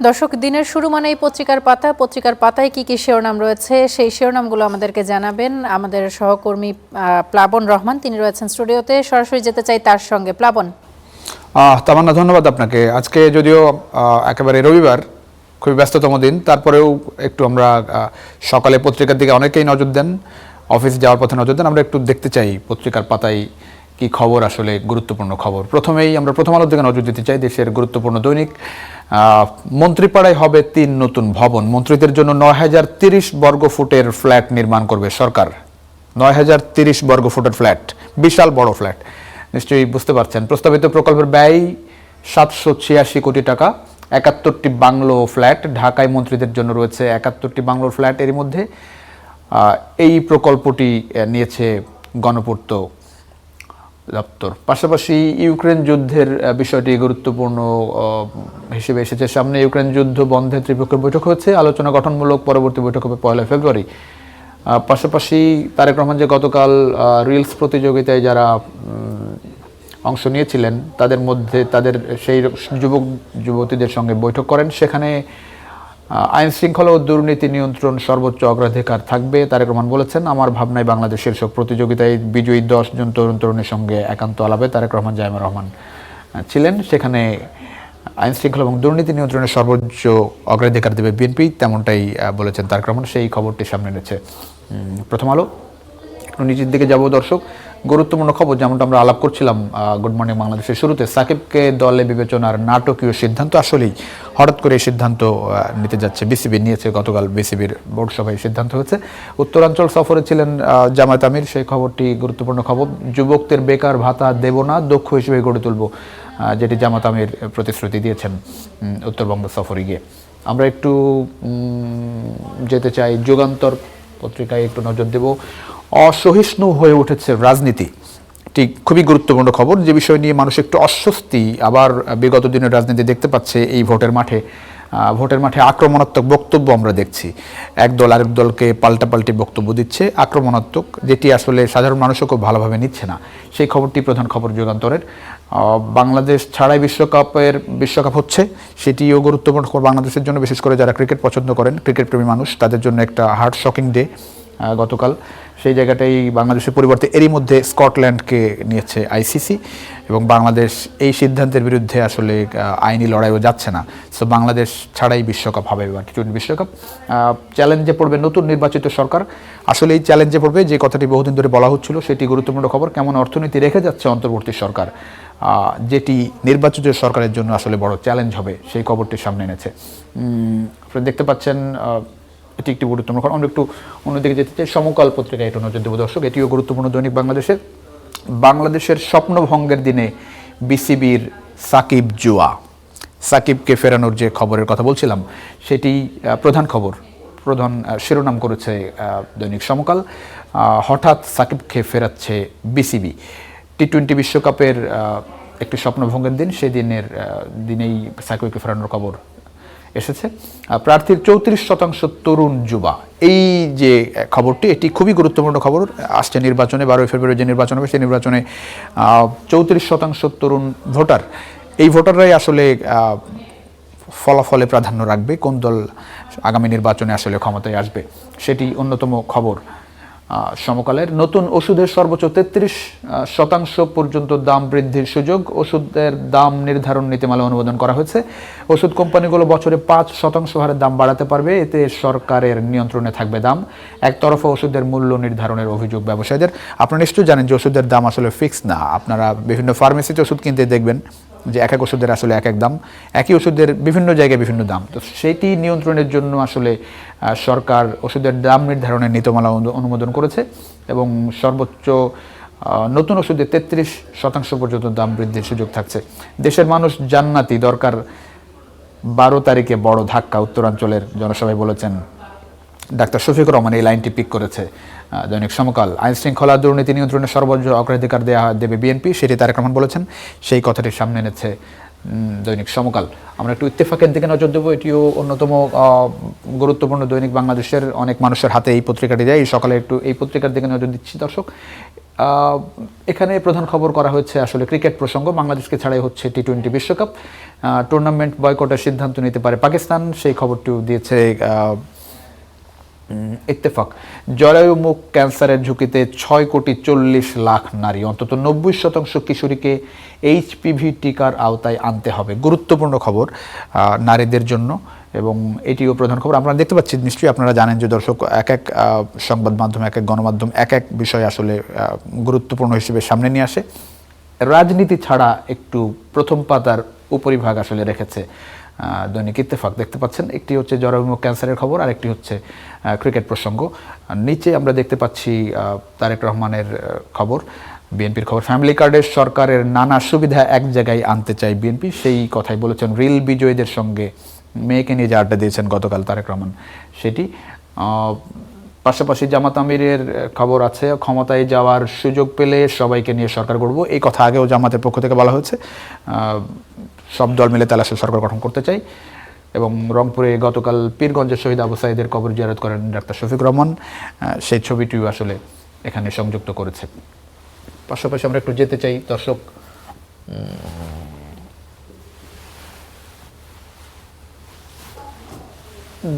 দর্শক, দিনের শুরু মানেই পত্রিকার পাতায় কি কি শিরোনাম রয়েছে সেই শিরোনামগুলো আমাদেরকে জানাবেন আমাদের সহকর্মী প্লাবন রহমান। তিনি রয়েছেন স্টুডিওতে, সরাসরি যেতে চাই তার সঙ্গে। প্লাবন। তামান্না, ধন্যবাদ আপনাকে। আজকে যদিও একেবারে রবিবার, খুবই ব্যস্ততম দিন, তারপরেও একটু আমরা সকালে পত্রিকার দিকে অনেকেই নজর দেন, অফিস যাওয়ার পথে নজর দেন। আমরা একটু দেখতে চাই পত্রিকার পাতায় কি খবর, আসলে গুরুত্বপূর্ণ খবর। প্রথমেই আমরা প্রথম আলোর দিকে নজর দিতে চাই। দেশের গুরুত্বপূর্ণ দৈনিক। মন্ত্রীপাড়ায় হবে 3 নতুন ভবন। মন্ত্রীদের জন্য 9030 বর্গফুটের ফ্ল্যাট নির্মাণ করবে সরকার। 9030 বর্গফুটের ফ্ল্যাট, বিশাল বড় ফ্ল্যাট। নিশ্চয়ই বুঝতে পারছেন। প্রস্তাবিত প্রকল্পের ব্যয় 786 কোটি টাকা। 71টি বাংলো ফ্ল্যাট। ঢাকায় মন্ত্রীদের জন্য রয়েছে 71টি বাংলোর ফ্ল্যাট। এর মধ্যে এই প্রকল্পটি নিয়েছে গণপূর্ত দপ্তর। পাশাপাশি ইউক্রেন যুদ্ধের বিষয়টি গুরুত্বপূর্ণ হিসেবে এসেছে সামনে। ইউক্রেন যুদ্ধ বন্ধে ত্রিপক্ষীয় বৈঠক হচ্ছে, আলোচনা গঠনমূলক। পরবর্তী বৈঠক হবে 1 ফেব্রুয়ারি। পাশাপাশি তারেক রহমান যে গতকাল রিলস প্রতিযোগিতায় যারা অংশ নিয়েছিলেন তাদের সেই যুবক যুবতীদের সঙ্গে বৈঠক করেন। সেখানে আইন শৃঙ্খলা ও দুর্নীতি নিয়ন্ত্রণ সর্বোচ্চ অগ্রাধিকার থাকবে। তারেক রহমান বলেছেন, আমার ভাবনায় বাংলাদেশ শীর্ষক প্রতিযোগিতায় বিজয়ী 10 জন তরুণ তরুণীর সঙ্গে একান্ত আলাপে তারেক রহমান জাইমা রহমান ছিলেন। সেখানে আইন শৃঙ্খলা এবং দুর্নীতি নিয়ন্ত্রণের সর্বোচ্চ অগ্রাধিকার দেবে বিএনপি, তেমনটাই বলেছেন তারেক রহমান। সেই খবরটি সামনে এনেছে প্রথম আলো। নিচের দিকে যাব দর্শক। গুরুত্বপূর্ণ খবর, যেমনটা আমরা আলাপ করছিলাম গুড মর্নিং বাংলাদেশের শুরুতে, সাকিবকে দলে বিবেচনার নাটকীয় সিদ্ধান্ত। আসলেই হঠাৎ করে এই সিদ্ধান্ত নিতে যাচ্ছে বিসিবি, নিয়েছে গতকাল বিসিবির বোর্ড সভায় সিদ্ধান্ত হয়েছে। উত্তরাঞ্চল সফরে ছিলেন জামায়াত আমির, সেই খবরটি গুরুত্বপূর্ণ খবর। যুবকদের বেকার ভাতা দেব না, দক্ষ হিসেবে গড়ে তুলব, যেটি জামায়াত আমির প্রতিশ্রুতি দিয়েছেন উত্তরবঙ্গ সফরে গিয়ে। আমরা একটু যেতে চাই যুগান্তর পত্রিকায়, একটু নজর দেব। অসহিষ্ণু হয়ে উঠেছে রাজনীতি, ঠিক খুবই গুরুত্বপূর্ণ খবর। যে বিষয় নিয়ে মানুষ একটু অস্বস্তি আবার বিগত দিনের রাজনীতি দেখতে পাচ্ছে। এই ভোটের মাঠে আক্রমণাত্মক বক্তব্য আমরা দেখছি। এক দল আরেক দলকে পাল্টাপাল্টি বক্তব্য দিচ্ছে, আক্রমণাত্মক, যেটি আসলে সাধারণ মানুষও খুব ভালোভাবে নিচ্ছে না। সেই খবরটি প্রধান খবর যুগান্তরের। বাংলাদেশ ছাড়াই বিশ্বকাপ হচ্ছে, সেটিও গুরুত্বপূর্ণ খবর বাংলাদেশের জন্য, বিশেষ করে যারা ক্রিকেট পছন্দ করেন, ক্রিকেট প্রেমী মানুষ, তাদের জন্য একটা হার্ট শকিং ডে গতকাল। সেই জায়গাটাই বাংলাদেশের পরিবর্তে এরই মধ্যে স্কটল্যান্ডকে নিয়েছে আইসিসি, এবং বাংলাদেশ এই সিদ্ধান্তের বিরুদ্ধে আসলে আইনি লড়াইও যাচ্ছে না। সো বাংলাদেশ ছাড়াই বিশ্বকাপ হবে এবার, টি-20 বিশ্বকাপ। চ্যালেঞ্জে পড়বে নতুন নির্বাচিত সরকার। আসলে এই চ্যালেঞ্জে পড়বে, যে কথাটি বহুদিন ধরে বলা হচ্ছিল, সেটি গুরুত্বপূর্ণ খবর। কেমন অর্থনীতি রেখে যাচ্ছে অন্তর্বর্তী সরকার, যেটি নির্বাচিত সরকারের জন্য আসলে বড় চ্যালেঞ্জ হবে, সেই খবরটি সামনে এনেছে। আপনারা দেখতে পাচ্ছেন এটি একটি গুরুত্বপূর্ণ খবর। আমরা একটু অন্যদিকে যেতে চাই। সমকাল পত্রিকায় একটু নজর দেব দর্শক। এটিও গুরুত্বপূর্ণ দৈনিক বাংলাদেশের স্বপ্নভঙ্গের দিনে বিসিবির সাকিব জুয়া। সাকিবকে ফেরানোর যে খবরের কথা বলছিলাম, সেটি প্রধান খবর, প্রধান শিরোনাম করেছে দৈনিক সমকাল। হঠাৎ সাকিবকে ফেরাচ্ছে বিসিবি। টি-20 বিশ্বকাপের একটি স্বপ্নভঙ্গের দিন, সেই দিনেই সাকিবকে ফেরানোর খবর এসেছে। প্রার্থীর 34% তরুণ যুবা, এই যে খবরটি, এটি খুবই গুরুত্বপূর্ণ খবর। আসছে নির্বাচনে, 12 ফেব্রুয়ারি যে নির্বাচন হবে, সেই নির্বাচনে 34% তরুণ ভোটার। এই ভোটাররাই আসলে ফলাফলে প্রাধান্য রাখবে, কোন দল আগামী নির্বাচনে আসলে ক্ষমতায় আসবে, সেটি অন্যতম খবর সমকালের। নতুন ওষুধের সর্বোচ্চ 33% পর্যন্ত দাম বৃদ্ধির সুযোগ। ওষুধের দাম নির্ধারণ নীতিমালা অনুমোদন করা হয়েছে। ওষুধ কোম্পানিগুলো বছরে 5% হারে দাম বাড়াতে পারবে, এতে সরকারের নিয়ন্ত্রণে থাকবে দাম। একতরফা ওষুধের মূল্য নির্ধারণের অভিযোগ ব্যবসায়ীদের। আপনারা নিশ্চয়ই জানেন যে ওষুধের দাম আসলে ফিক্স না। আপনারা বিভিন্ন ফার্মেসিতে ওষুধ কিনতে দেখবেন যে এক এক ওষুধের আসলে এক এক দাম, একই ওষুধের বিভিন্ন জায়গায় বিভিন্ন দাম। তো সেটি নিয়ন্ত্রণের জন্য আসলে সরকার ওষুধের দাম নির্ধারণের নীতিমালা অনুমোদন করেছে, এবং সর্বোচ্চ নতুন ওষুধে 33% পর্যন্ত দাম বৃদ্ধির সুযোগ থাকছে। দেশের মানুষ জান্নাতি, দরকার 12 তারিখে বড় ধাক্কা, উত্তরাঞ্চলের জনসভায় বলেছেন ডাক্তার শফিকুর রহমান। এই লাইনটি পিক করেছে দৈনিক সমকাল। আইন শৃঙ্খলা দুর্নীতি নিয়ন্ত্রণের সর্বোচ্চ অগ্রাধিকার দেবে বিএনপি, সেটি তারেক রহমান বলেছেন। সেই কথাটি সামনে এনেছে দৈনিক সমকাল। আমরা একটু ইত্তেফাকের দিকে নজর দেবো। এটিও অন্যতম গুরুত্বপূর্ণ দৈনিক বাংলাদেশের। অনেক মানুষের হাতে এই পত্রিকাটি যায়। এই সকালে একটু এই পত্রিকার দিকে নজর দিচ্ছি দর্শক। এখানে প্রধান খবর করা হয়েছে আসলে ক্রিকেট প্রসঙ্গ। বাংলাদেশকে ছাড়াই হচ্ছে টি-20 বিশ্বকাপ, টুর্নামেন্ট বয়কটের সিদ্ধান্ত নিতে পারে পাকিস্তান, সেই খবরটিও দিয়েছে ইত্তেফাক। জরায়ুমুখ ক্যান্সারের ঝুঁকিতে 6,40,00,000 নারী, অন্তত 90% কিশোরীকে এইচপিভি টিকার আওতায় আনতে হবে। গুরুত্বপূর্ণ খবর নারীদের জন্য, এবং এটিও প্রধান খবর। আপনারা দেখতে পাচ্ছেন, নিশ্চয়ই আপনারা জানেন যে দর্শক, এক এক সংবাদ মাধ্যম, এক এক গণমাধ্যম এক এক বিষয় আসলে গুরুত্বপূর্ণ হিসেবে সামনে নিয়ে আসে। রাজনীতি ছাড়া একটু প্রথম পাতার উপরিভাগ আসলে রেখেছে দৈনিক ইত্তেফাক। দেখতে পাচ্ছেন, একটি হচ্ছে জরায়ুমুখ ক্যান্সারের খবর, আর একটি হচ্ছে ক্রিকেট প্রসঙ্গ। নিচে আমরা দেখতে পাচ্ছি তারেক রহমানের খবর, বিএনপির খবর। ফ্যামিলি কার্ডের সরকারের নানা সুবিধা এক জায়গায় আনতে চাই বিএনপি, সেই কথাই বলেছেন। রিল বিজয়ীদের সঙ্গে মেয়েকে নিয়ে যে আড্ডা দিয়েছেন গতকাল তারেক রহমান, সেটি। পাশাপাশি জামাত আমিরের খবর আছে, ক্ষমতায় যাওয়ার সুযোগ পেলে সবাইকে নিয়ে সরকার গড়ব, এই কথা আগেও জামাতের পক্ষ থেকে বলা হয়েছে। সব দল মিলে তাহলে আসলে সরকার গঠন করতে চাই। এবং রংপুরে গতকাল পীরগঞ্জের শহীদ আবু সাঈদের কবর জিয়ারত করেন ডাক্তার শফিক রহমান, সেই ছবিটিও আসলে এখানে সংযুক্ত করেছে। পাশাপাশি আমরা একটু যেতে চাই দর্শক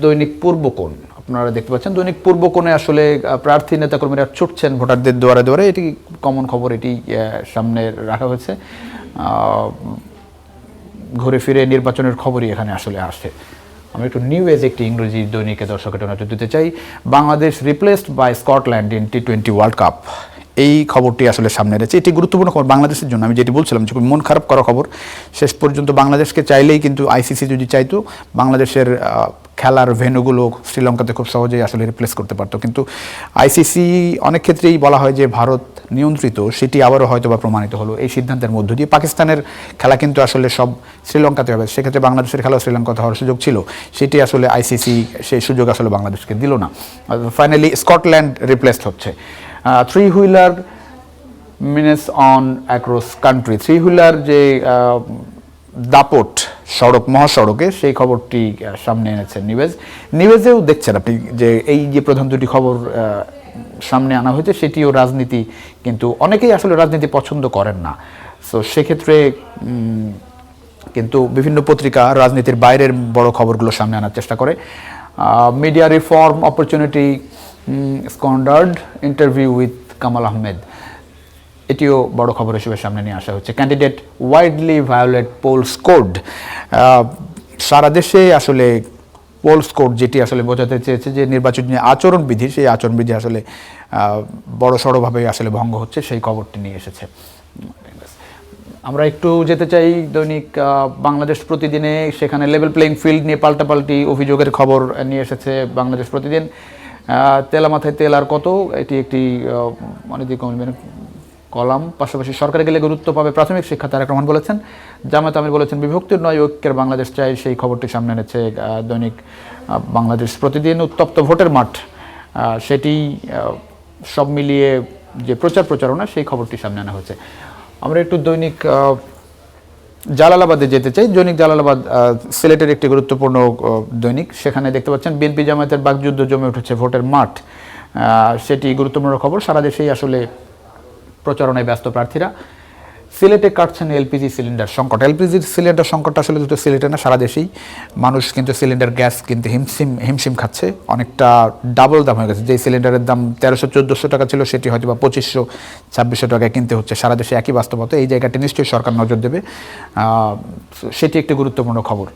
দৈনিক পূর্বকোণ। আপনারা দেখতে পাচ্ছেন দৈনিক পূর্বকোণে আসলে প্রার্থী নেতাকর্মীরা ছুটছেন ভোটারদের দুয়ারে দুয়ারে, এটি কমন খবর, এটি সামনে রাখা হয়েছে। ঘুরে ফিরে নির্বাচনের খবরই এখানে আসলে আসে। আমি একটু নিউ এজ একটি ইংরেজি দৈনিকে দর্শকের নজর দিতে চাই। Bangladesh replaced by Scotland in টি-20 ওয়ার্ল্ড কাপ, এই খবরটি আসলে সামনে রয়েছে। এটি গুরুত্বপূর্ণ খবর বাংলাদেশের জন্য। আমি যেটি বলছিলাম যে মন খারাপ করা খবর, শেষ পর্যন্ত বাংলাদেশকে চাইলেই কিন্তু আইসিসি যদি চাইতো বাংলাদেশের খেলার ভেন্যুগুলো শ্রীলঙ্কাতে খুব সহজেই আসলে রিপ্লেস করতে পারতো, কিন্তু আইসিসি অনেক ক্ষেত্রেই বলা হয় যে ভারত নিয়ন্ত্রিত, সেটি আবারও হয়তো বা প্রমাণিত হলো এই সিদ্ধান্তের মধ্য দিয়ে। পাকিস্তানের খেলা কিন্তু আসলে সব শ্রীলঙ্কাতে হবে, সেক্ষেত্রে বাংলাদেশের খেলাও শ্রীলঙ্কাতে হওয়ার সুযোগ ছিল, সেটি আসলে আইসিসি সেই সুযোগ আসলে বাংলাদেশকে দিল না। ফাইনালি স্কটল্যান্ড রিপ্লেসড হচ্ছে। Three wheeler menace on across country, three wheeler যে দাপট সড়ক, মহাসড়কে, সেই খবরটি সামনে এনেছেন নিউজেও দেখছেন আপনি যে এই যে প্রধান দুটি খবর সামনে আনা হয়েছে, সেটিও রাজনীতি, কিন্তু অনেকেই আসলে রাজনীতি পছন্দ করেন না। সো সেক্ষেত্রে কিন্তু বিভিন্ন পত্রিকা রাজনীতির বাইরের বড় খবরগুলো সামনে আনার চেষ্টা করে। Media reform opportunity squandered, interview with Kamal Ahmed, এটিও বড় খবর হিসেবে সামনে নিয়ে আসা হচ্ছে। Candidate widely violate polls code, সারা দেশে আসলে পোলস কোড যেটি আসলে বোঝাতে চেয়েছে যে নির্বাচনী আচরণবিধি, সেই আচরণবিধি আসলে বড় সড়োভাবে আসলে ভঙ্গ হচ্ছে, সেই খবরটি নিয়ে এসেছে। আমরা একটু যেতে চাই দৈনিক বাংলাদেশ প্রতিদিনে, সেখানে লেভেল প্লেইং ফিল্ড নিয়ে পাল্টাপাল্টি অভিযোগের খবর নিয়ে এসেছে বাংলাদেশ প্রতিদিন। তেলা মাথায় তেল আর কত, এটি একটি অনৈতিক কলাম। পাশাপাশি সরকারে গেলে গুরুত্ব পাবে প্রাথমিক শিক্ষা, তারেক রহমান বলেছেন। জামায়াত আমির বলেছেন বিভক্তির নয় ঐক্যের বাংলাদেশ চাই, সেই খবরটি সামনে এনেছে দৈনিক বাংলাদেশ প্রতিদিন। উত্তপ্ত ভোটের মাঠ, সেটি সব মিলিয়ে যে প্রচারণা, সেই খবরটি সামনে আনা হয়েছে। আমরা একটু দৈনিক জালালাবাদে যেতে চাই। দৈনিক জালালাবাদ সিলেটের একটি গুরুত্বপূর্ণ দৈনিক, সেখানে দেখতে পাচ্ছেন বিএনপি জামায়াতের বাকযুদ্ধ জমে উঠেছে ভোটের মাঠ, সেটি গুরুত্বপূর্ণ খবর। সারা দেশেই আসলে প্রচারণায় ব্যস্ত প্রার্থীরা। সিলেটে কাটছেন এলপিজি সিলিন্ডার সংকট। এলপিজি সিলিন্ডার সংকটটা আসলে দুটো সিলেটে না, সারা দেশেই মানুষ কিন্তু সিলিন্ডার গ্যাস কিনতে হিমশিম খাচ্ছে। অনেকটা ডাবল দাম হয়ে গেছে। যে সিলিন্ডারের দাম 1300-1400 টাকা ছিল, সেটি হয়তো বা 2500-2600 টাকায় কিনতে হচ্ছে। সারা দেশে একই বাস্তবতা, এই জায়গাটি নিশ্চয়ই সরকার নজর দেবে, সেটি একটি গুরুত্বপূর্ণ খবর।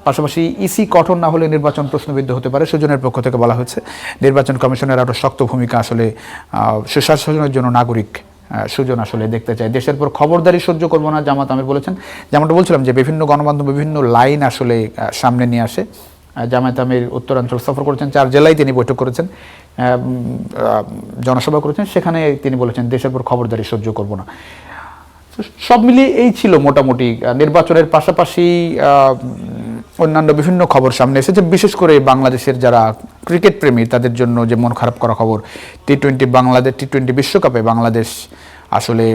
পাশাপাশি ইসি কঠোর না হলে নির্বাচন প্রশ্নবিদ্ধ হতে পারে, সুজনের পক্ষ থেকে বলা হয়েছে। নির্বাচন কমিশনের আরও শক্ত ভূমিকা আসলে সুশাসনের জন্য নাগরিক সুজন আসলে দেখতে চায়। দেশের পর খবরদারি সহ্য করবো না, জামাত আমির বলেছেন। যেমনটা বলছিলাম যে বিভিন্ন গণমাধ্যম বিভিন্ন লাইন আসলে সামনে নিয়ে আসে। জামায়াত আমির উত্তরাঞ্চল সফর করেছেন, 4 জেলায় তিনি বৈঠক করেছেন, জনসভা করেছেন, সেখানে তিনি বলেছেন দেশের পর খবরদারি সহ্য করবো না। সব মিলিয়ে এই ছিল মোটামুটি নির্বাচনের পাশাপাশি অন্যান্য বিভিন্ন খবর সামনে এসেছে। বিশেষ করে বাংলাদেশের যারা ক্রিকেট প্রেমী তাদের জন্য যে মন খারাপ করা খবর, টি-20 বিশ্বকাপে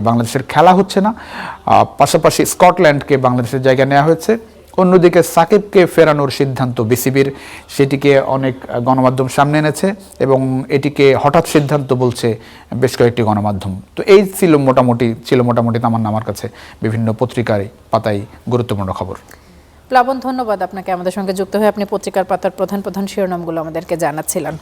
বাংলাদেশের খেলা হচ্ছে না। পাশাপাশি স্কটল্যান্ডকে বাংলাদেশের জায়গা নেওয়া হয়েছে। অন্যদিকে সাকিবকে ফেরানোর সিদ্ধান্ত বিসিবির, সেটিকে অনেক গণমাধ্যম সামনে এনেছে এবং এটিকে হঠাৎ সিদ্ধান্ত বলছে বেশ কয়েকটি গণমাধ্যম। তো এই ছিল মোটামুটি তামান্না আমার কাছে বিভিন্ন পত্রিকায় পাতায় গুরুত্বপূর্ণ খবর। প্লাবন, ধন্যবাদ আপনাকে আমাদের সঙ্গে যুক্ত হয়ে আপনি পত্রিকার পাতার প্রধান শিরোনামগুলো আমাদেরকে জানাচ্ছিলেন।